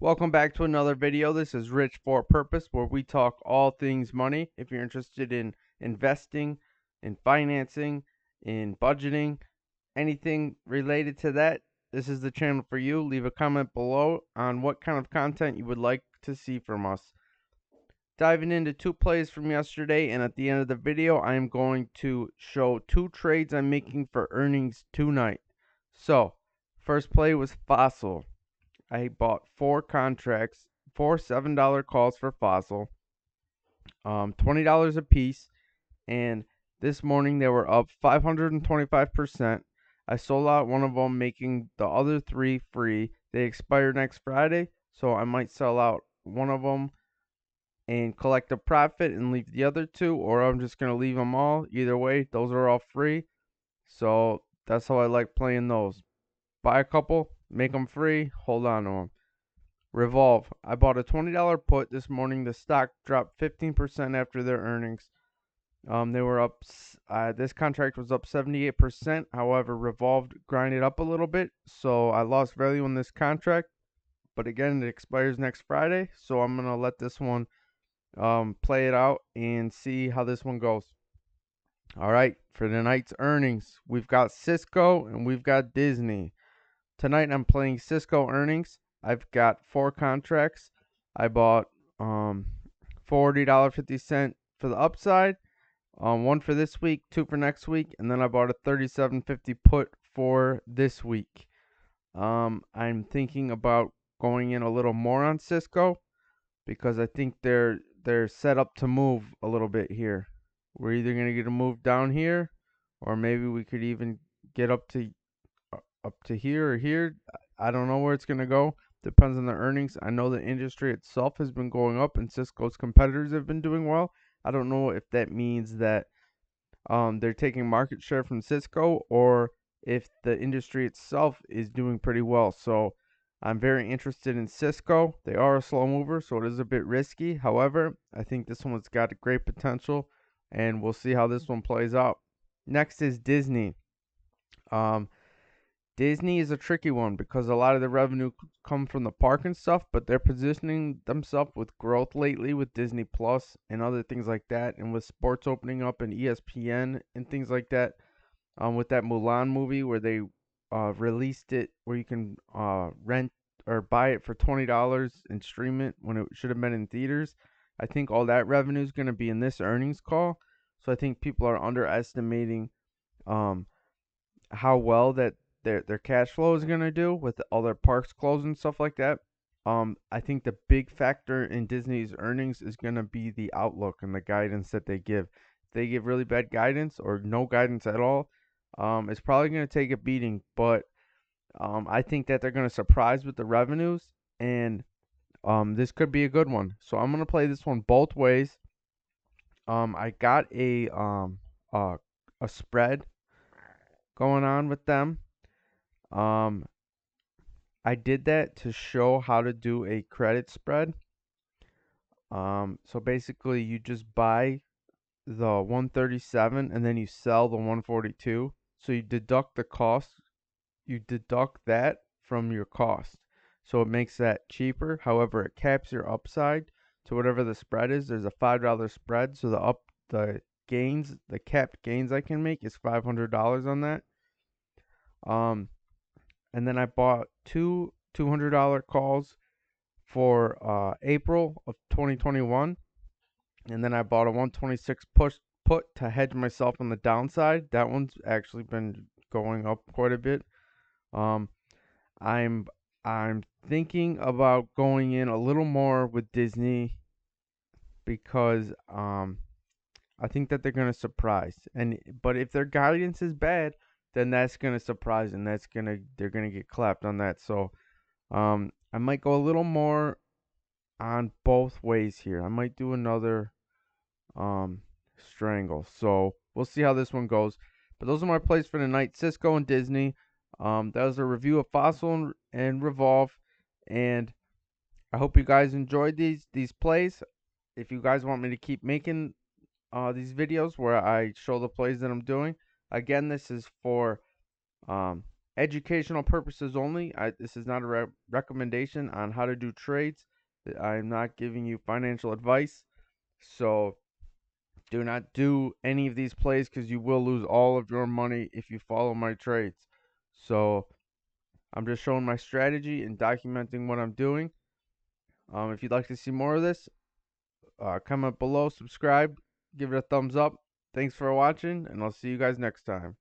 Welcome back to another video. This is Rich for Purpose, where we talk all things money. If you're interested in investing, in financing, in budgeting, anything related to that, this is the channel for you. Leave a comment below on what kind of content you would like to see from us. Diving into two plays from yesterday, and at the end of the video, I am going to show two trades I'm making for earnings tonight. So, first play was FOSL. I bought 4 contracts, 4 $7 calls for FOSL, $20 a piece, and this morning they were up 525%. I sold out one of them, making the other 3 free. They expire next Friday, so I might sell out one of them and collect a profit and leave the other 2, or I'm just going to leave them all. Either way, those are all free, so that's how I like playing those. Buy a couple, make them free, hold on to them. Revolve. I bought a $20 put this morning. The stock dropped 15% after their earnings. They were up. This contract was up 78%. However, Revolve grinded up a little bit, so I lost value on this contract. But again, it expires next Friday, so I'm gonna let this one play it out and see how this one goes. All right, for tonight's earnings, we've got Cisco and we've got Disney. Tonight I'm playing Cisco earnings. I've got 4 contracts. I bought $40.50 for the upside, 1 for this week, 2 for next week, and then I bought a $37.50 put for this week. I'm thinking about going in a little more on Cisco because I think they're set up to move a little bit here. We're either gonna get a move down here, or maybe we could even get up to here or here. I don't know where it's going to go. Depends on the earnings. I know the industry itself has been going up and Cisco's competitors have been doing well. I don't know if that means that they're taking market share from Cisco or if the industry itself is doing pretty well. So I'm very interested in Cisco. They are a slow mover, so it is a bit risky. However, I think this one's got a great potential, and we'll see how this one plays out. Next is Disney. Disney is a tricky one because a lot of the revenue come from the park and stuff, but they're positioning themselves with growth lately with Disney Plus and other things like that, and with sports opening up and ESPN and things like that. With that Mulan movie where they released it, where you can rent or buy it for $20 and stream it when it should have been in theaters. I think all that revenue is going to be in this earnings call, so I think people are underestimating how well that their cash flow is gonna do with all their parks closed and stuff like that. I think the big factor in Disney's earnings is gonna be the outlook and the guidance that they give. If they give really bad guidance or no guidance at all, it's probably gonna take a beating. But I think that they're gonna surprise with the revenues, and this could be a good one. So I'm gonna play this one both ways. I got a spread going on with them. Um, I did that to show how to do a credit spread. So basically you just buy the 137 and then you sell the 142. So you deduct the cost, you deduct that from your cost. So it makes that cheaper. However, it caps your upside to whatever the spread is. There's a $5 spread, so the gains, the capped gains I can make is $500 on that. And then I bought 2 $200 calls for April of 2021, and then I bought a 126 put to hedge myself on the downside. That one's actually been going up quite a bit. Um, I'm I'm thinking about going in a little more with Disney because I think that they're gonna surprise. But if their guidance is bad, then that's gonna surprise and they're gonna get clapped on that. So I might go a little more on both ways here. I might do another strangle. So we'll see how this one goes. But those are my plays for tonight. Cisco and Disney. That was a review of FOSL and Revolve, and I hope you guys enjoyed these plays. If you guys want me to keep making these videos where I show the plays that I'm doing, again, this is for educational purposes only. This is not a recommendation on how to do trades. I'm not giving you financial advice. So do not do any of these plays because you will lose all of your money if you follow my trades. So I'm just showing my strategy and documenting what I'm doing. If you'd like to see more of this, comment below, subscribe, give it a thumbs up. Thanks for watching, and I'll see you guys next time.